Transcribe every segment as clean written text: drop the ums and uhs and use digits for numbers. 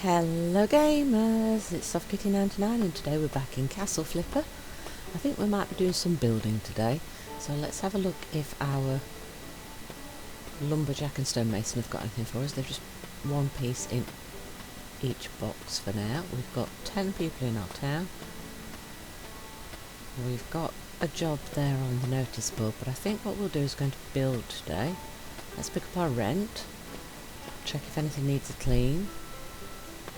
Hello gamers, it's SoftKitty99 and today we're back in Castle Flipper. I think we might be doing some building today, so let's have a look if our lumberjack and stonemason have got anything for us. They're just one piece in each box for now. We've got 10 people in our town. We've got a job there on the notice board, but I think what we'll do is going to build today. Let's pick up our rent, check if anything needs a clean.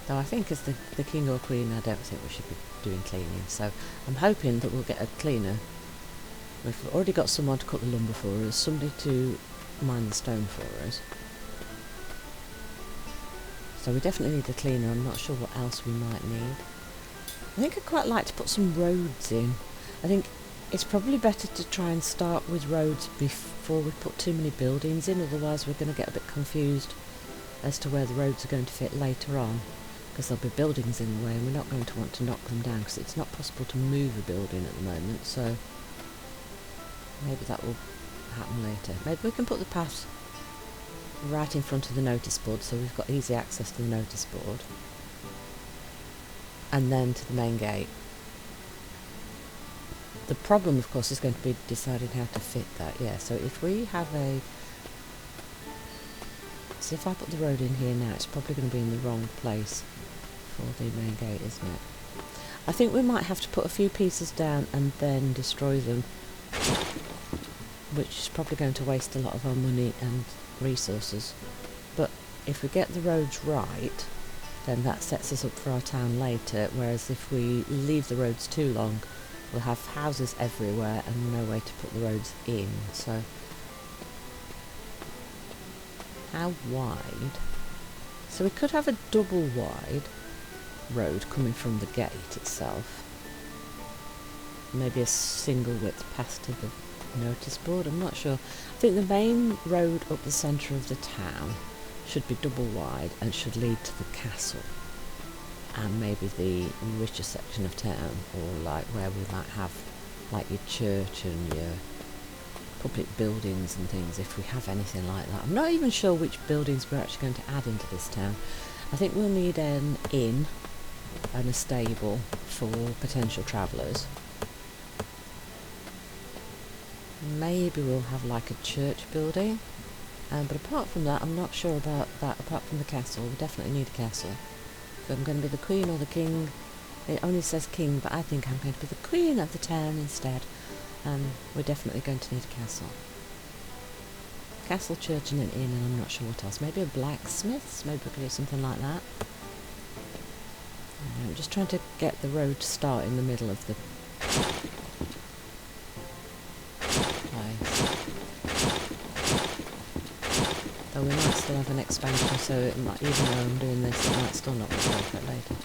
Though I think as the king or queen, I don't think we should be doing cleaning, so I'm hoping that we'll get a cleaner. We've already got someone to cut the lumber for us, somebody to mine the stone for us. So we definitely need a cleaner. I'm not sure what else we might need. I think I'd quite like to put some roads in. I think it's probably better to try and start with roads before we put too many buildings in, otherwise we're going to get a bit confused as to where the roads are going to fit later on. Because there'll be buildings in the way and we're not going to want to knock them down because it's not possible to move a building at the moment, so maybe that will happen later. Maybe we can put the path right in front of the notice board so we've got easy access to the notice board, and then to the main gate. The problem of course is going to be deciding how to fit that, yeah, so if we have a... So if I put the road in here now, it's probably going to be in the wrong place for the main gate, isn't it? I think we might have to put a few pieces down and then destroy them, which is probably going to waste a lot of our money and resources. But if we get the roads right, then that sets us up for our town later, whereas if we leave the roads too long, we'll have houses everywhere and no way to put the roads in. So how wide? So we could have a double wide road coming from the gate itself. Maybe a single width path to the notice board, I'm not sure. I think the main road up the centre of the town should be double wide and should lead to the castle. And maybe the richer section of town, or like where we might have like your church and your public buildings and things, if we have anything like that. I'm not even sure which buildings we're actually going to add into this town. I think we'll need an inn and a stable for potential travellers. Maybe we'll have like a church building, but apart from that I'm not sure about that. Apart from the castle, we definitely need a castle. So I'm going to be the queen or the king. It only says king, but I think I'm going to be the queen of the town instead. We're definitely going to need a castle. Castle, church and an inn, and I'm not sure what else. Maybe a blacksmith's, maybe we could do something like that. I'm just trying to get the road to start in the middle of the place. Though we might still have an expansion, so it might, even though I'm doing this, it might still not be perfect later.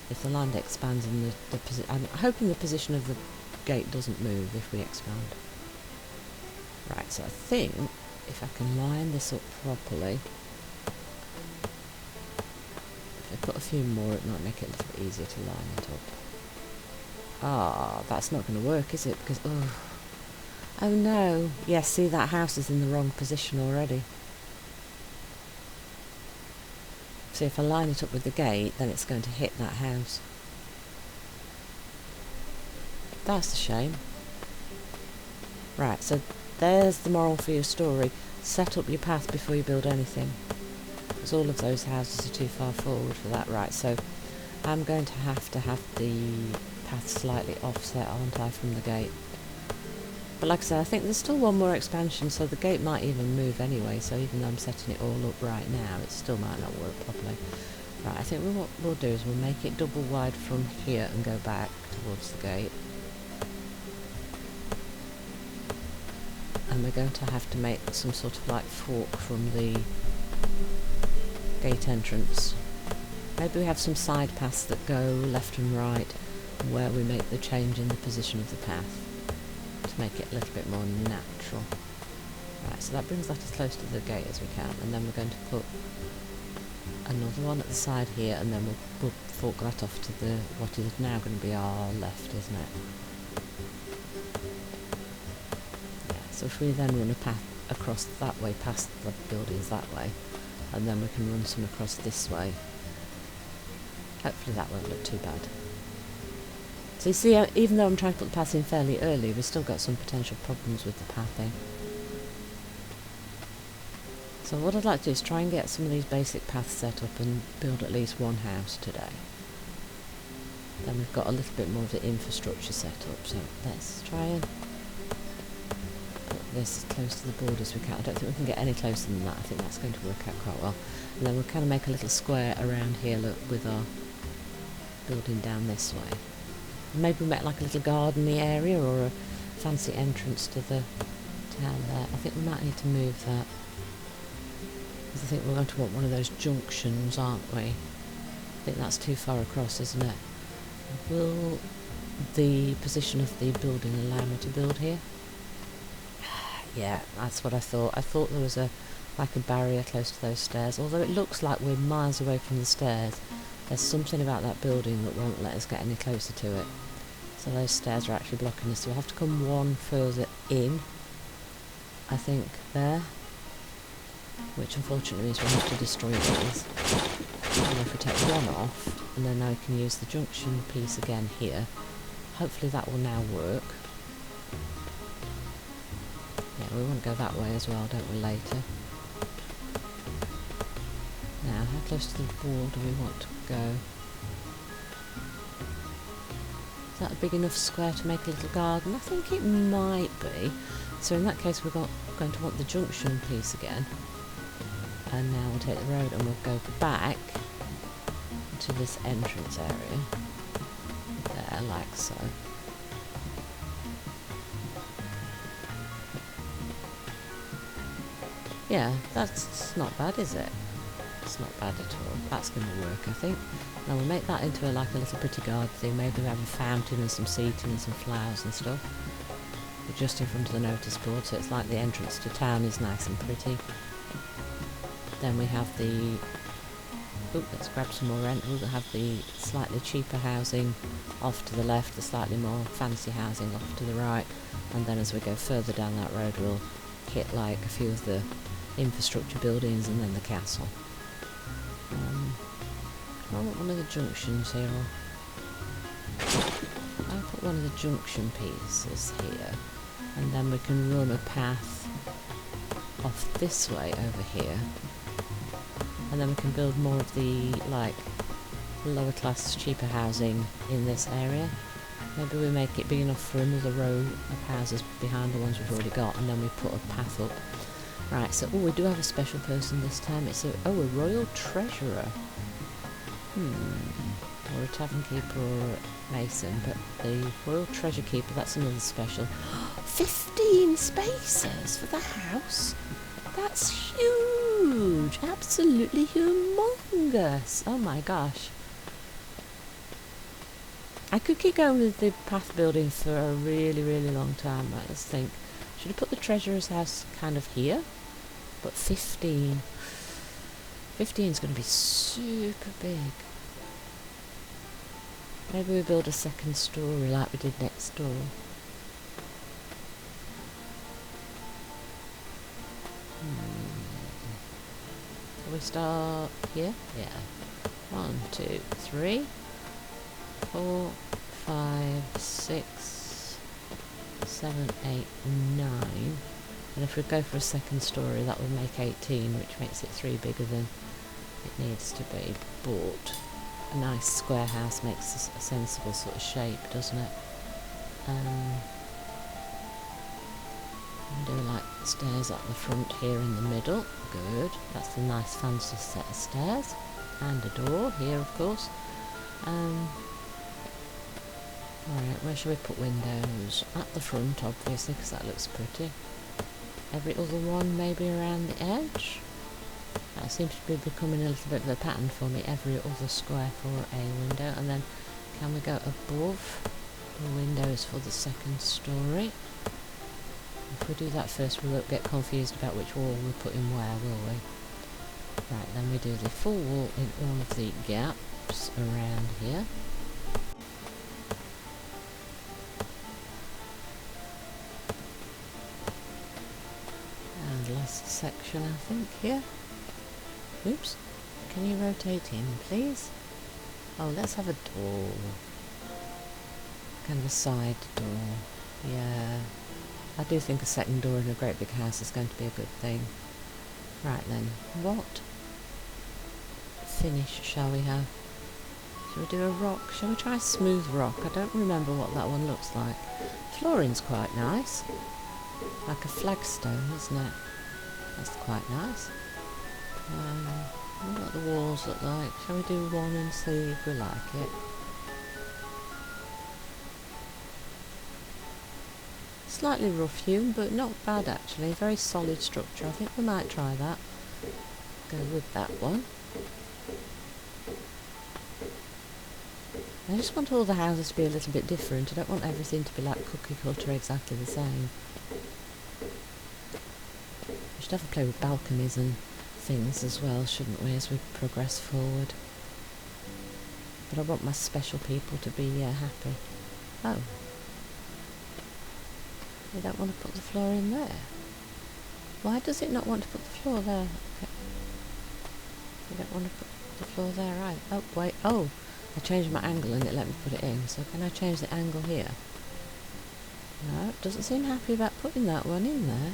If the land expands and I'm hoping the position of the gate doesn't move if we expand. Right, so I think if I can line this up properly, if I put a few more it might make it a little bit easier to line it up. Ah, that's not going to work, is it? Because, oh no, yes, see, that house is in the wrong position already. So if I line it up with the gate, then it's going to hit that house. That's a shame. Right, so there's the moral for your story. Set up your path before you build anything, because all of those houses are too far forward for that. Right, so I'm going to have the path slightly offset, aren't I, from the gate? But like I said, I think there's still one more expansion, so the gate might even move anyway, so even though I'm setting it all up right now, it still might not work properly. Right, I think what we'll do is we'll make it double wide from here and go back towards the gate. And we're going to have to make some sort of like fork from the gate entrance. Maybe we have some side paths that go left and right, where we make the change in the position of the path, to make it a little bit more natural. Right, so that brings that as close to the gate as we can, and then we're going to put another one at the side here, and then we'll fork that off to the what is now going to be our left, isn't it? Yeah, so if we then run a path across that way past the buildings that way, and then we can run some across this way. Hopefully that won't look too bad. So you see, even though I'm trying to put the path in fairly early, we've still got some potential problems with the pathing. So what I'd like to do is try and get some of these basic paths set up and build at least one house today. Then we've got a little bit more of the infrastructure set up, so let's try and put this as close to the border as we can. I don't think we can get any closer than that. I think that's going to work out quite well. And then we'll kind of make a little square around here, look, with our building down this way. Maybe we'll make like a little gardeny area or a fancy entrance to the town there. I think we might need to move that, because I think we're going to want one of those junctions, aren't we? I think that's too far across, isn't it? Will the position of the building allow me to build here? Yeah, that's what I thought. I thought there was like a barrier close to those stairs, although it looks like we're miles away from the stairs. There's something about that building that won't let us get any closer to it. So those stairs are actually blocking us, so we'll have to come one further in, I think, there. Which unfortunately means we'll have to destroy these. And if we take one off, and then now we can use the junction piece again here. Hopefully that will now work. Yeah, we want to go that way as well, don't we, later? Now, how close to the wall do we want to go? Is that a big enough square to make a little garden? I think it might be. So in that case we're going to want the junction piece again. And now we'll take the road and we'll go back to this entrance area. There, like so. Yeah, that's not bad, is it? It's not bad at all. That's going to work, I think. Now we'll make that into like a little pretty garden thing. Maybe we have a fountain and some seating and some flowers and stuff. But just in front of the notice board, so it's like the entrance to town is nice and pretty. Then we have the... Oh, let's grab some more rent. We'll have the slightly cheaper housing off to the left, the slightly more fancy housing off to the right. And then as we go further down that road, we'll hit like a few of the infrastructure buildings and then the castle. I want one of the junctions here. I'll put one of the junction pieces here, and then we can run a path off this way over here, and then we can build more of the like lower class cheaper housing in this area. Maybe we make it big enough for another row of houses behind the ones we've already got, and then we put a path up. Right, so we do have a special person this time. It's a royal treasurer. Or a tavern keeper or a mason, but the royal treasure keeper, that's another special. 15 spaces for the house? That's huge! Absolutely humongous! Oh my gosh. I could keep going with the path building for a really, really long time. Right, let's think. Should I put the treasurer's house kind of here? But 15. 15 is going to be super big. Maybe we build a second story like we did next door. Shall we start here? Yeah. 1, 2, 3, 4, 5, 6, 7, 8, 9. And if we go for a second story, that would make 18, which makes it 3 bigger than it needs to be. But a nice square house makes a sensible sort of shape, doesn't it? Do like stairs up the front here in the middle. Good. That's a nice fancy set of stairs. And a door here, of course. Alright, where should we put windows? At the front, obviously, because that looks pretty. Every other one maybe around the edge. That seems to be becoming a little bit of a pattern for me. Every other square for a window. And then can we go above the windows for the second story? If we do that first, we won't get confused about which wall we put in where, will we? Right, then we do the full wall in all of the gaps around here. And last section, I think, here. Oops. Can you rotate in, please? Oh, let's have a door. Kind of a side door. Yeah. I do think a second door in a great big house is going to be a good thing. Right then. What finish shall we have? Shall we do a rock? Shall we try smooth rock? I don't remember what that one looks like. Flooring's quite nice. Like a flagstone, isn't it? That's quite nice. What do the walls look like? Shall we do one and see if we like it? Slightly rough hewn, but not bad actually. Very solid structure. I think we might try that. Go with that one. I just want all the houses to be a little bit different. I don't want everything to be like cookie cutter exactly the same. We should have a play with balconies and things as well, shouldn't we, as we progress forward. But I want my special people to be happy. Oh. You don't want to put the floor in there. Why does it not want to put the floor there? Okay. You don't want to put the floor there either. Oh, wait. Oh, I changed my angle and it let me put it in. So can I change the angle here? No, it doesn't seem happy about putting that one in there.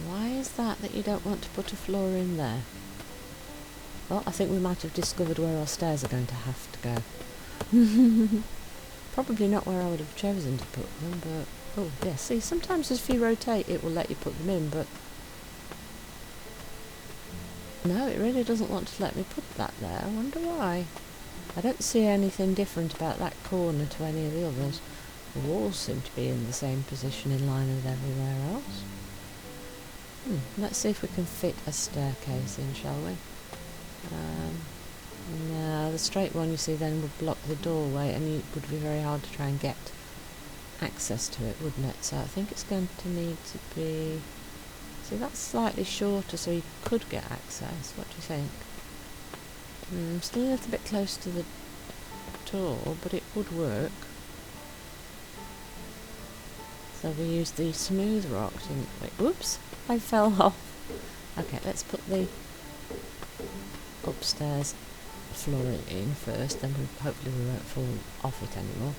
Why is that you don't want to put a floor in there? Well, I think we might have discovered where our stairs are going to have to go. Probably not where I would have chosen to put them, but... Oh, yeah, see, sometimes if you rotate it will let you put them in, but... No, it really doesn't want to let me put that there. I wonder why. I don't see anything different about that corner to any of the others. The walls seem to be in the same position in line with everywhere else. Let's see if we can fit a staircase in, shall we? No, the straight one, you see, then would block the doorway and it would be very hard to try and get access to it, wouldn't it? So I think it's going to need to be... See, that's slightly shorter, so you could get access. What do you think? Still a little bit close to the door, but it would work. So we use the smooth rock, didn't we? Whoops! I fell off. Okay, let's put the upstairs flooring in first, then hopefully we won't fall off it anymore.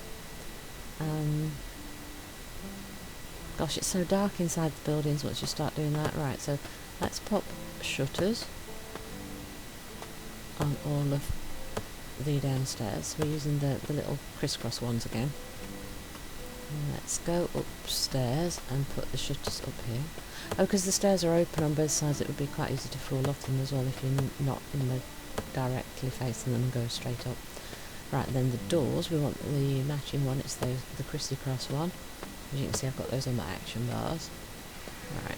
Gosh, it's so dark inside the buildings once you start doing that. Right, so let's pop shutters on all of the downstairs. We're using the little crisscross ones again. And let's go upstairs and put the shutters up here. Oh, because the stairs are open on both sides, it would be quite easy to fall off them as well if you're not in the directly facing them and go straight up. Right, then the doors, we want the matching one. It's the crissy-cross one. As you can see, I've got those on my action bars. Right.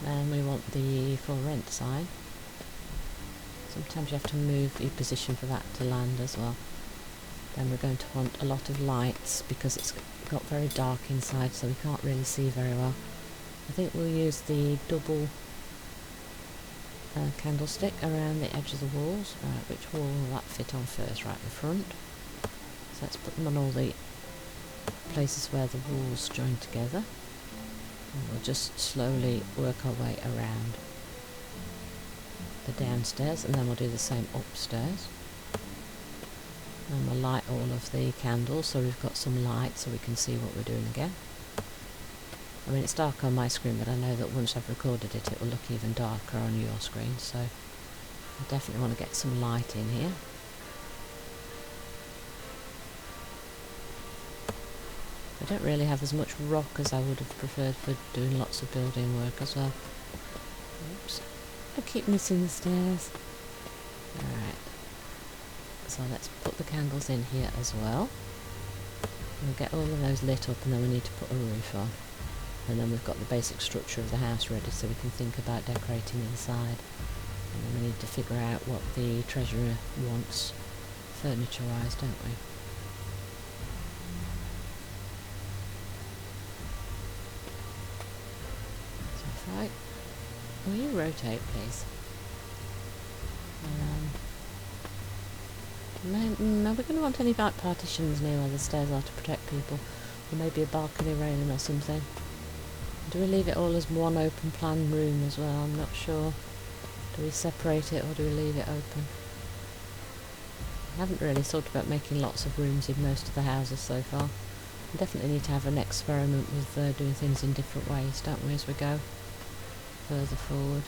Then we want the for rent sign. Sometimes you have to move your position for that to land as well. Then we're going to want a lot of lights because it's got very dark inside, so we can't really see very well. I think we'll use the double candlestick around the edge of the walls. Right, which wall will that fit on first? Right, the front. So let's put them on all the places where the walls join together. And we'll just slowly work our way around the downstairs, and then we'll do the same upstairs. And we'll light all of the candles so we've got some light so we can see what we're doing again. I mean, it's dark on my screen, but I know that once I've recorded it, it will look even darker on your screen, so I definitely want to get some light in here. I don't really have as much rock as I would have preferred for doing lots of building work as well. Oops, I keep missing the stairs. Alright. So let's put the candles in here as well. We'll get all of those lit up, and then we need to put a roof on. And then we've got the basic structure of the house ready, so we can think about decorating inside. And then we need to figure out what the treasurer wants furniture-wise, don't we? So if I... Will you rotate, please? No, we're going to want any back partitions near where the stairs are to protect people. Or maybe a balcony railing or something. Do we leave it all as one open plan room as well? I'm not sure. Do we separate it or do we leave it open? I haven't really thought about making lots of rooms in most of the houses so far. We definitely need to have an experiment with doing things in different ways, don't we, as we go further forward.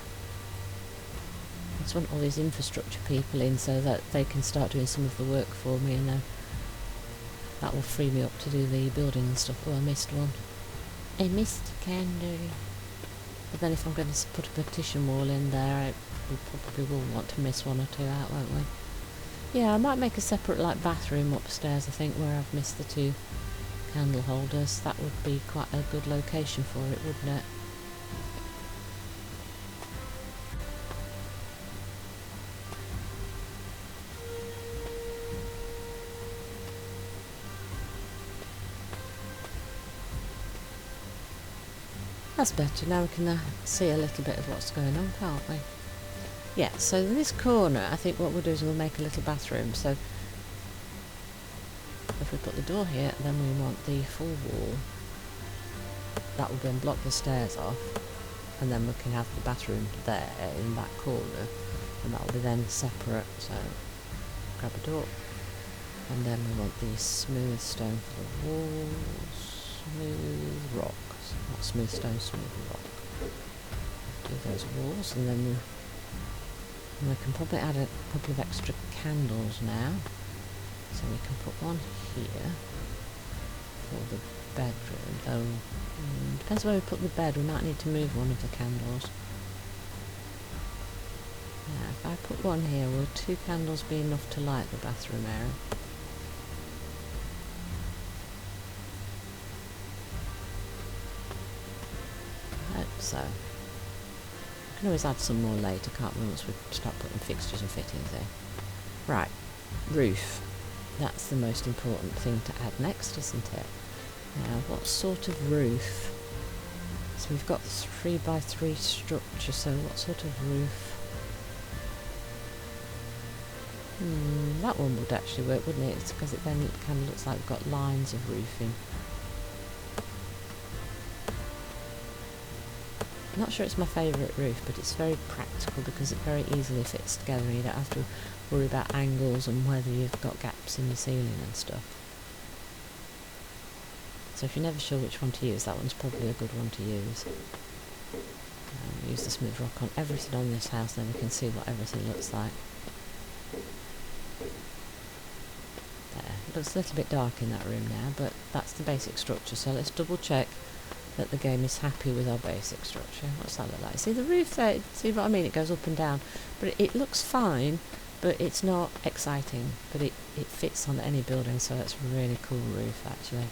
I just want all these infrastructure people in so that they can start doing some of the work for me, and then that will free me up to do the building and stuff. Oh, I missed one. I missed a candle. But then if I'm going to put a partition wall in there, we probably will want to miss one or two out, won't we? Yeah, I might make a separate bathroom upstairs, I think, where I've missed the 2 candle holders. That would be quite a good location for it, wouldn't it? That's better. Now we can see a little bit of what's going on, can't we? Yeah, so in this corner, I think what we'll do is we'll make a little bathroom. So if we put the door here, then we want the full wall. That will then block the stairs off, and then we can have the bathroom there in that corner, and that will be then separate. So grab a door, and then we want the smooth stone for the walls, smooth rock. Not smooth stone, smooth rock. Do those walls, and then we can probably add a couple of extra candles now. So we can put one here for the bedroom. Though, depends where we put the bed. We might need to move one of the candles. Yeah, if I put one here, will 2 candles be enough to light the bathroom area? So, we can always add some more later, can't we, once we start putting fixtures and fittings in. Right, roof. That's the most important thing to add next, isn't it? Now, what sort of roof? So we've got 3x3 structure, so what sort of roof? That one would actually work, wouldn't it? It's because it then kind of looks like we've got lines of roofing. I'm not sure it's my favourite roof, but it's very practical because it very easily fits together and you don't have to worry about angles and whether you've got gaps in your ceiling and stuff. So if you're never sure which one to use, that one's probably a good one to use. Use the smooth rock on everything on this house, then we can see what everything looks like. There, it looks a little bit dark in that room now, but that's the basic structure, so let's double check that the game is happy with our basic structure. What's that look like? See the roof there? See what I mean? It goes up and down. But it looks fine, but it's not exciting. But it fits on any building, so it's a really cool roof, actually.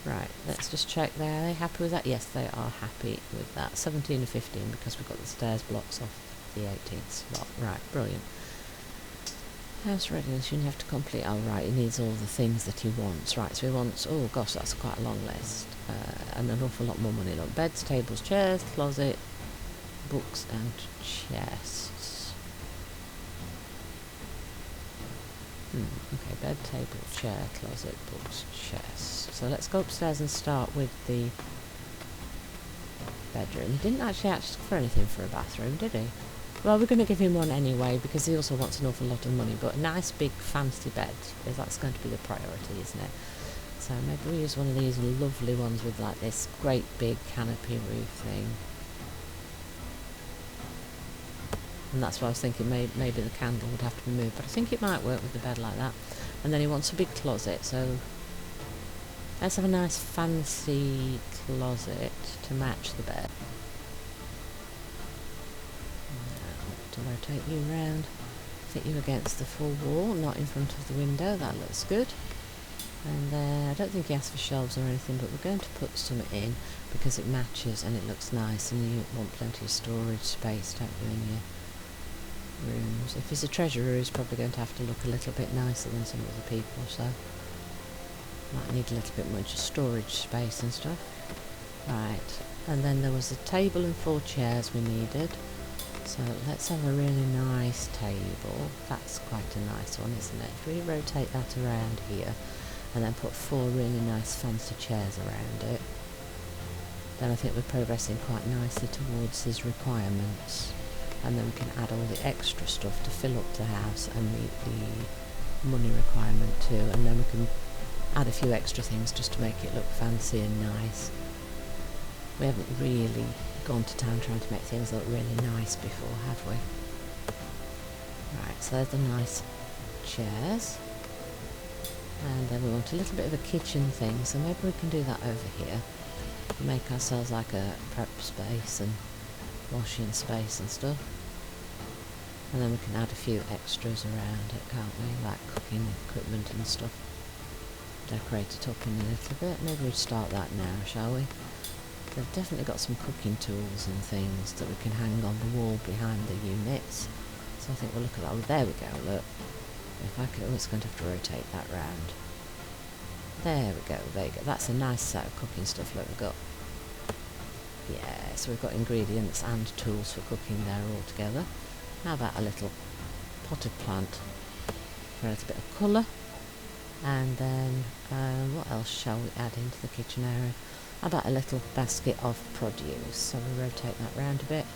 Right, let's just check there. Are they happy with that? Yes, they are happy with that. 17 and 15, because we've got the stairs blocks off the 18th slot. Right, brilliant. House readiness, you have to complete. Oh right, he needs all the things that he wants. Right, so he wants, oh gosh, that's quite a long list. And an awful lot more money. Look, beds, tables, chairs, closet, books and chests. Okay, bed, table, chair, closet, books, chests. So let's go upstairs and start with the bedroom. He didn't actually ask for anything for a bathroom, did he? Well, we're going to give him one anyway, because he also wants an awful lot of money, but a nice big fancy bed, because that's going to be the priority, isn't it? So maybe we use one of these lovely ones with like this great big canopy roof thing. And that's why I was thinking maybe the candle would have to be moved, but I think it might work with the bed like that. And then he wants a big closet, so let's have a nice fancy closet to match the bed. To rotate you around, fit you against the full wall, not in front of the window. That looks good. And I don't think he asked for shelves or anything, but we're going to put some in because it matches and it looks nice, and you want plenty of storage space, don't you, in your rooms. If he's a treasurer, he's probably going to have to look a little bit nicer than some other people, so might need a little bit more storage space and stuff. Right, and then there was a table and 4 chairs we needed. So let's have a really nice table. That's quite a nice one, isn't it? If we rotate that around here and then put 4 really nice fancy chairs around it. then I think we're progressing quite nicely towards his requirements. And then we can add all the extra stuff to fill up the house and meet the money requirement too. And then we can add a few extra things just to make it look fancy and nice. We haven't really gone to town trying to make things look really nice before, have we? Right, so there's the nice chairs. And then we want a little bit of a kitchen thing, so maybe we can do that over here. Make ourselves like a prep space and washing space and stuff. And then we can add a few extras around it, can't we? Like cooking equipment and stuff. Decorate it up in a little bit. Maybe we'll start that now, shall we? They've definitely got some cooking tools and things that we can hang on the wall behind the units. So I think we'll look at that. Oh, there we go, look. If I could, oh, it's going to have to rotate that round. There we go, there you go. That's a nice set of cooking stuff, look, we've got. Yeah, so we've got ingredients and tools for cooking there all together. How about a little potted plant for a little bit of colour? And then, what else shall we add into the kitchen area? How about a little basket of produce? So we'll rotate that round a bit.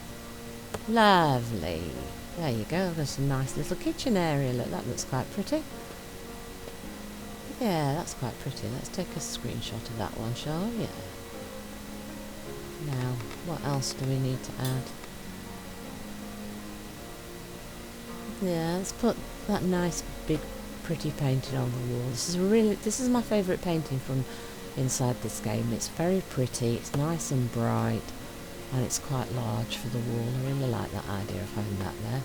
Lovely. There you go, there's a nice little kitchen area. Look, that looks quite pretty. Yeah, that's quite pretty. Let's take a screenshot of that one, shall we? Yeah. Now, what else do we need to add? Yeah, let's put that nice big pretty painting on the wall. This is my favourite painting from inside this game. It's very pretty, it's nice and bright, and it's quite large for the wall. I really like that idea of having that there.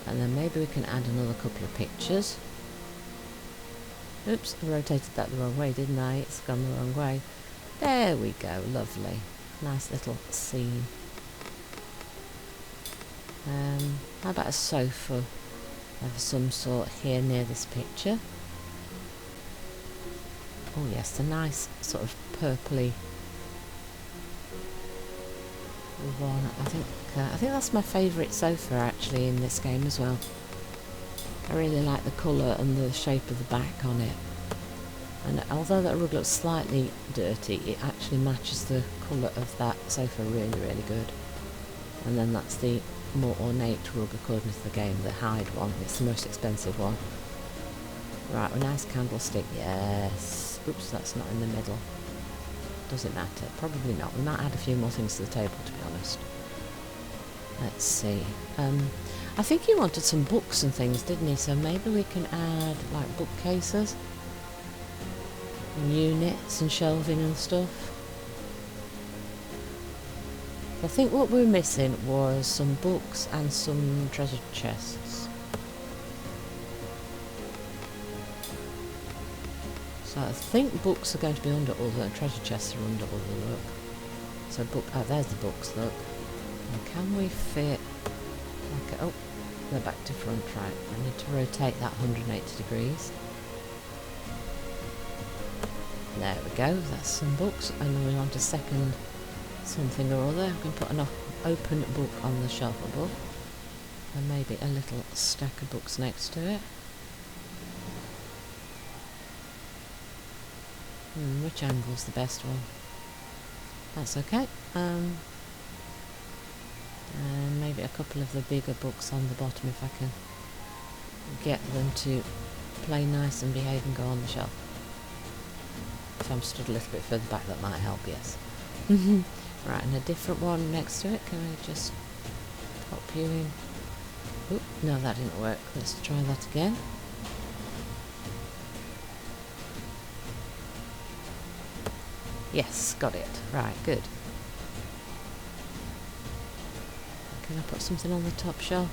And then maybe we can add another couple of pictures. Oops, I rotated that the wrong way, didn't I? It's gone the wrong way. There we go, lovely. Nice little scene. How about a sofa of some sort here near this picture? Oh yes, a nice sort of purpley one. I think that's my favourite sofa actually in this game as well. I really like the colour and the shape of the back on it. And although that rug looks slightly dirty, it actually matches the colour of that sofa really, really good. And then that's the more ornate rug according to the game, the hide one. It's the most expensive one. Right, a nice candlestick, yes. Oops, that's not in the middle. Does it matter? Probably not. We might add a few more things to the table, to be honest. Let's see. I think he wanted some books and things, didn't he? So maybe we can add, like, bookcases. And units and shelving and stuff. I think what we were missing was some books and some treasure chests. So I think books are going to be under all the treasure chests are under all the look. So there's the books, look. And can we fit like oh, they're back to front, right. I need to rotate that 180 degrees. There we go, that's some books, and then we want a second something or other. We can put an open book on the shelf above, and maybe a little stack of books next to it. Which angle's the best one? That's okay. And maybe a couple of the bigger books on the bottom if I can get them to play nice and behave and go on the shelf. If I'm stood a little bit further back, that might help, yes. Right, and a different one next to it. Can I just pop you in? Oop, no, that didn't work. Let's try that again. Yes, got it. Right, good. Can I put something on the top shelf?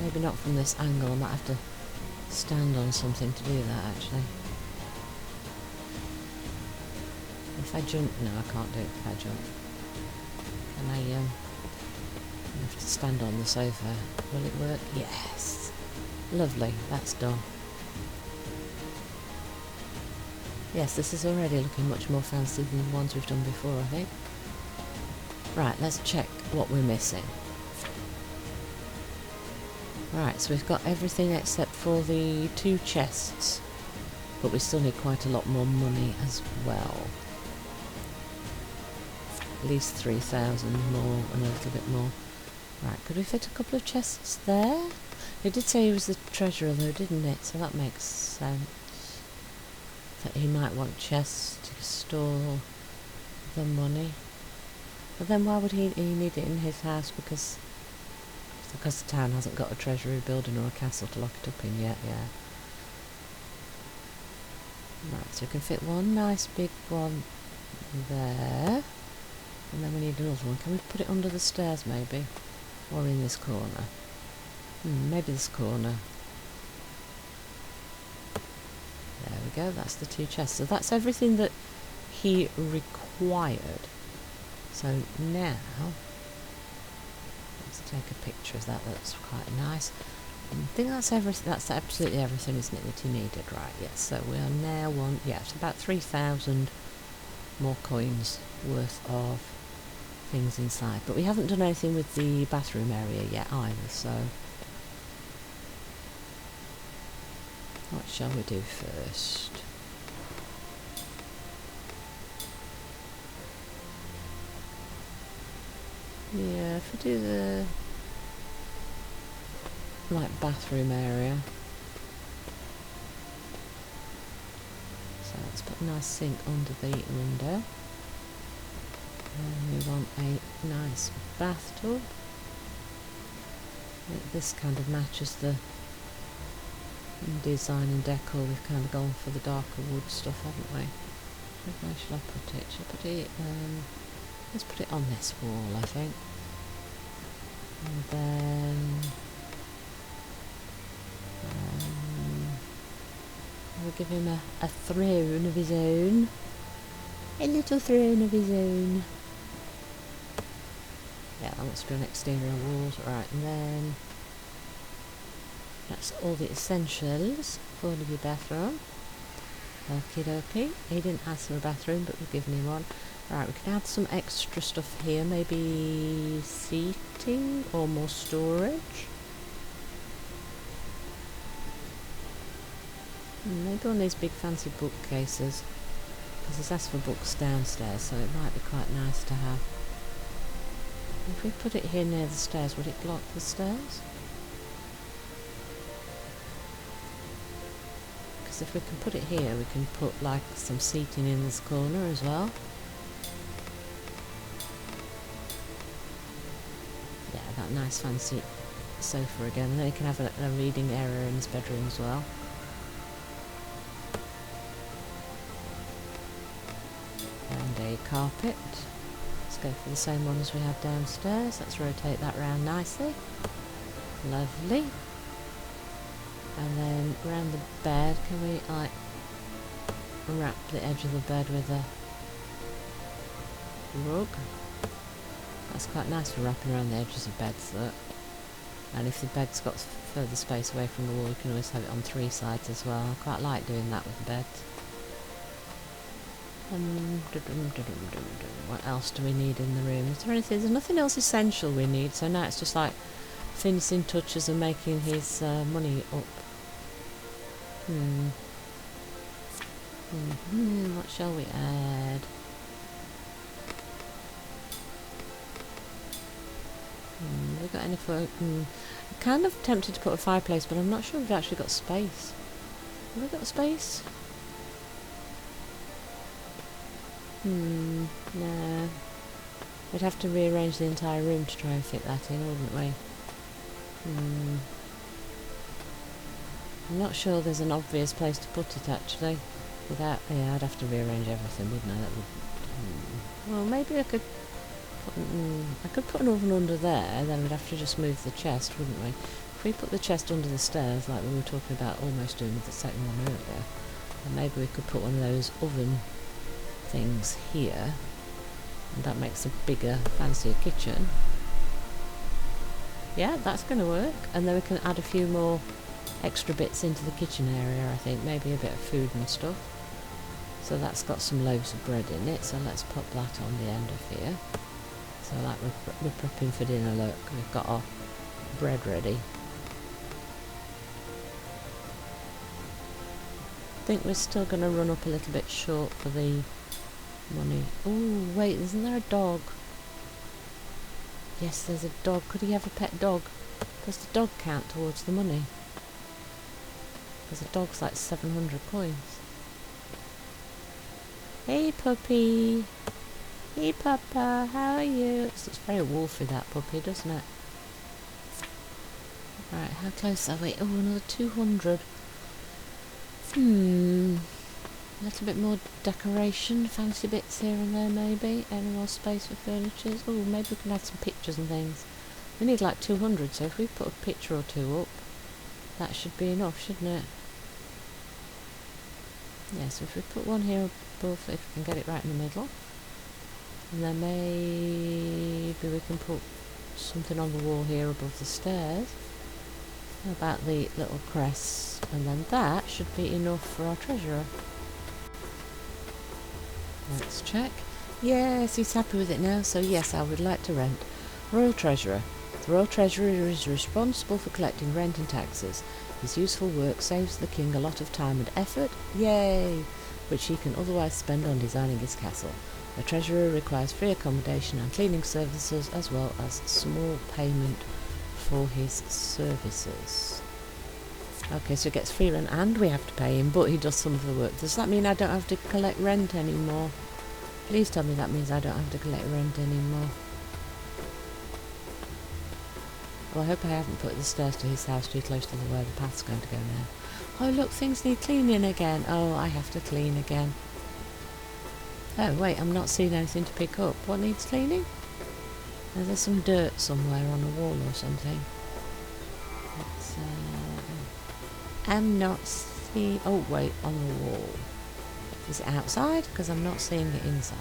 Maybe not from this angle. I might have to stand on something to do that, actually. If I jump... No, I can't do it if I jump. Can I have to stand on the sofa. Will it work? Yes! Lovely, that's done. Yes, this is already looking much more fancy than the ones we've done before, I think. Right, let's check what we're missing. Right, so we've got everything except for the 2 chests. But we still need quite a lot more money as well. least 3,000 more and a little bit more. Right, could we fit a couple of chests there? It did say he was the treasurer though, didn't it? So that makes sense. That he might want chests to store the money. But then why would he need it in his house? Because the town hasn't got a treasury building or a castle to lock it up in yet, yeah. Right, so we can fit one nice big one there. And then we need another one. Can we put it under the stairs maybe? Or in this corner? Maybe this corner. There we go, that's the 2 chests. So that's everything that he required. So now, let's take a picture of that, that's quite nice. I think that's everything, that's absolutely everything, isn't it, that he needed, right, yes. So we are now it's about 3,000 more coins worth of things inside. But we haven't done anything with the bathroom area yet either, so what shall we do first? Yeah, if we do the bathroom area. So let's put a nice sink under the window. And we want a nice bathtub. I think this kind of matches the design and decor. We've kind of gone for the darker wood stuff, haven't we? Where shall I put it? Shall I put it, let's put it on this wall, I think. And then we'll give him a throne of his own. A little throne of his own. Yeah, that wants to be on exterior walls. Right, and then that's all the essentials for the bathroom. Okie dokie. He didn't ask for a bathroom, but we've given him one. Right, we can add some extra stuff here. Maybe seating or more storage. Maybe one of these big fancy bookcases. Because he's asked for books downstairs, so it might be quite nice to have. If we put it here near the stairs, would it block the stairs? Because if we can put it here, we can put like some seating in this corner as well. Yeah, that nice fancy sofa again. And then you can have a reading area in his bedroom as well. And a carpet. Let's go for the same one as we have downstairs. Let's rotate that round nicely. Lovely. And then around the bed, can we like wrap the edge of the bed with a rug? That's quite nice for wrapping around the edges of beds, that. And if the bed's got further space away from the wall, you can always have it on 3 sides as well. I quite like doing that with the beds. What else do we need in the room? Is there anything? There's nothing else essential we need, so now it's just like finishing touches and making his money up. What shall we add? Have we got any for... I'm kind of tempted to put a fireplace, but I'm not sure we've actually got space. Have we got space? No. We'd have to rearrange the entire room to try and fit that in, wouldn't we? I'm not sure there's an obvious place to put it actually. Without, yeah, I'd have to rearrange everything, wouldn't I? That would. Well, maybe I could. I could put an oven under there. Then we'd have to just move the chest, wouldn't we? If we put the chest under the stairs, like we were talking about, almost doing with the second one earlier, then maybe we could put one of those oven things here, and that makes a bigger, fancier kitchen. Yeah, that's going to work. And then we can add a few more extra bits into the kitchen area, I think. Maybe a bit of food and stuff. So that's got some loaves of bread in it, so let's pop that on the end of here. So like we're prepping for dinner, look, we've got our bread ready. I think we're still going to run up a little bit short for the money. Oh, wait, isn't there a dog? Yes, there's a dog. Could he have a pet dog? Does the dog count towards the money? Because the dog's like 700 coins. Hey puppy! Hey papa, how are you? It's very wolfy, that puppy, doesn't it? Right, how close are we? Oh, another 200. A little bit more decoration, fancy bits here and there maybe. Any more space for furniture? Oh, maybe we can add some pictures and things. We need like 200, so if we put a picture or two up, that should be enough, shouldn't it? Yeah, so if we put one here above, if we can get it right in the middle. And then maybe we can put something on the wall here above the stairs. How about the little crest? And then that should be enough for our treasurer. Let's check. Yes, he's happy with it now, so yes, I would like to rent. Royal Treasurer. The Royal Treasurer is responsible for collecting rent and taxes. His useful work saves the king a lot of time and effort, yay, which he can otherwise spend on designing his castle. The treasurer requires free accommodation and cleaning services, as well as small payment for his services. Okay, so he gets free rent and we have to pay him, but he does some of the work. Does that mean I don't have to collect rent anymore? Please tell me that means I don't have to collect rent anymore. Well, I hope I haven't put the stairs to his house too close to where the path's going to go now. Oh, look, things need cleaning again. Oh, I have to clean again. Oh, wait, I'm not seeing anything to pick up. What needs cleaning? Oh, there's some dirt somewhere on a wall or something. Let's, I'm not seeing... Oh, wait, on the wall. Is it outside? Because I'm not seeing it inside.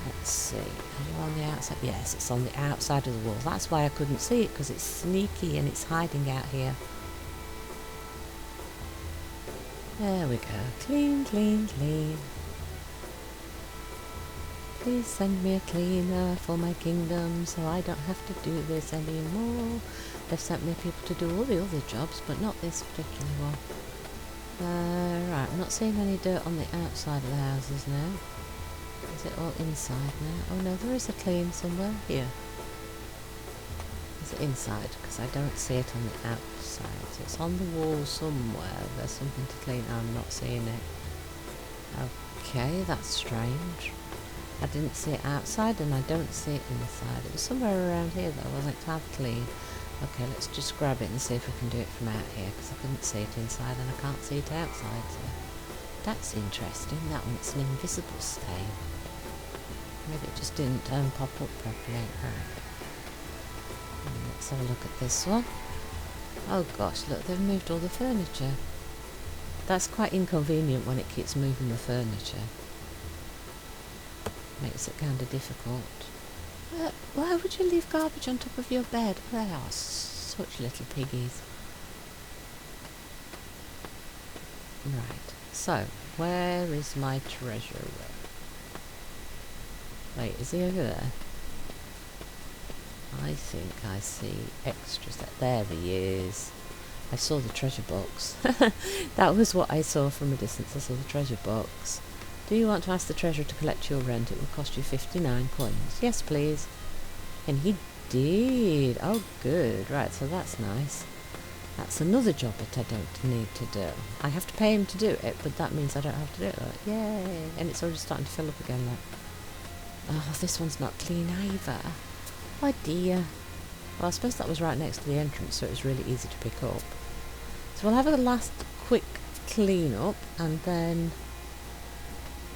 Let's see. Are you on the outside? Yes, it's on the outside of the wall. That's why I couldn't see it, because it's sneaky and it's hiding out here. There we go. Clean, clean, clean. Please send me a cleaner for my kingdom so I don't have to do this anymore. They've sent me people to do all the other jobs, but not this particular one. Right, I'm not seeing any dirt on the outside of the houses now. Is it all inside now? Oh no, there is a clean somewhere. Here. Is it inside? Because I don't see it on the outside. So it's on the wall somewhere. There's something to clean. I'm not seeing it. Okay, that's strange. I didn't see it outside and I don't see it inside. It was somewhere around here though, wasn't it? To have clean. Okay, let's just grab it and see if we can do it from out here, because I couldn't see it inside and I can't see it outside. So that's interesting. That one, it's an invisible stain. Maybe it just didn't pop up properly. Right. Let's have a look at this one. Oh gosh, look, they've moved all the furniture. That's quite inconvenient when it keeps moving the furniture. Makes it kind of difficult. Why would you leave garbage on top of your bed? They are such little piggies. Right, so, where is my treasurer? Wait, is he over there? I think I see extras. There he is. I saw the treasure box. That was what I saw from a distance. I saw the treasure box. Do you want to ask the treasurer to collect your rent? It will cost you 59 coins. Yes, please. And he did. Oh, good. Right, so that's nice. That's another job that I don't need to do. I have to pay him to do it, but that means I don't have to do it. Yay! And it's already starting to fill up again, look. Oh, this one's not clean either. Oh dear. Well, I suppose that was right next to the entrance, so it was really easy to pick up. So we'll have a last quick clean up, and then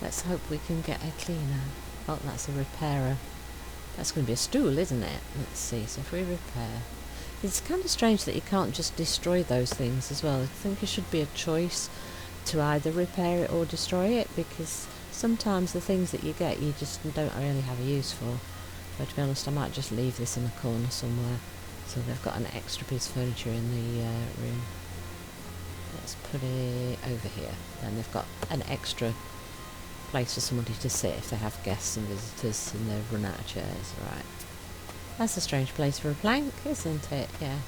let's hope we can get a cleaner. Oh, that's a repairer. That's going to be a stool, isn't it? Let's see. So if we repair... It's kind of strange that you can't just destroy those things as well. I think it should be a choice to either repair it or destroy it, because sometimes the things that you get you just don't really have a use for. But to be honest, I might just leave this in a corner somewhere, so they've got an extra piece of furniture in the room. Let's put it over here. Then they've got an extra place for somebody to sit if they have guests and visitors and they've run out of chairs. Right. That's a strange place for a plank, isn't it? Yeah.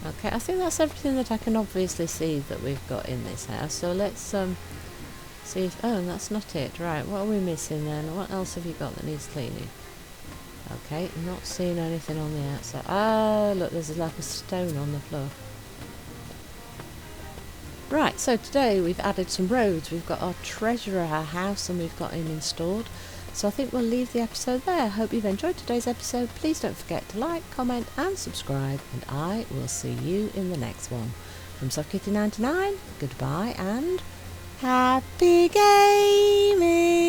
Okay, I think that's everything that I can obviously see that we've got in this house. So let's see if... Oh, that's not it. Right, what are we missing then? What else have you got that needs cleaning? Okay, not seeing anything on the outside. Ah, look, there's like a stone on the floor. Right, so today we've added some roads. We've got our treasurer house and we've got him installed. So I think we'll leave the episode there. Hope you've enjoyed today's episode. Please don't forget to like, comment and subscribe. And I will see you in the next one. From SoftKitty99, goodbye and happy gaming!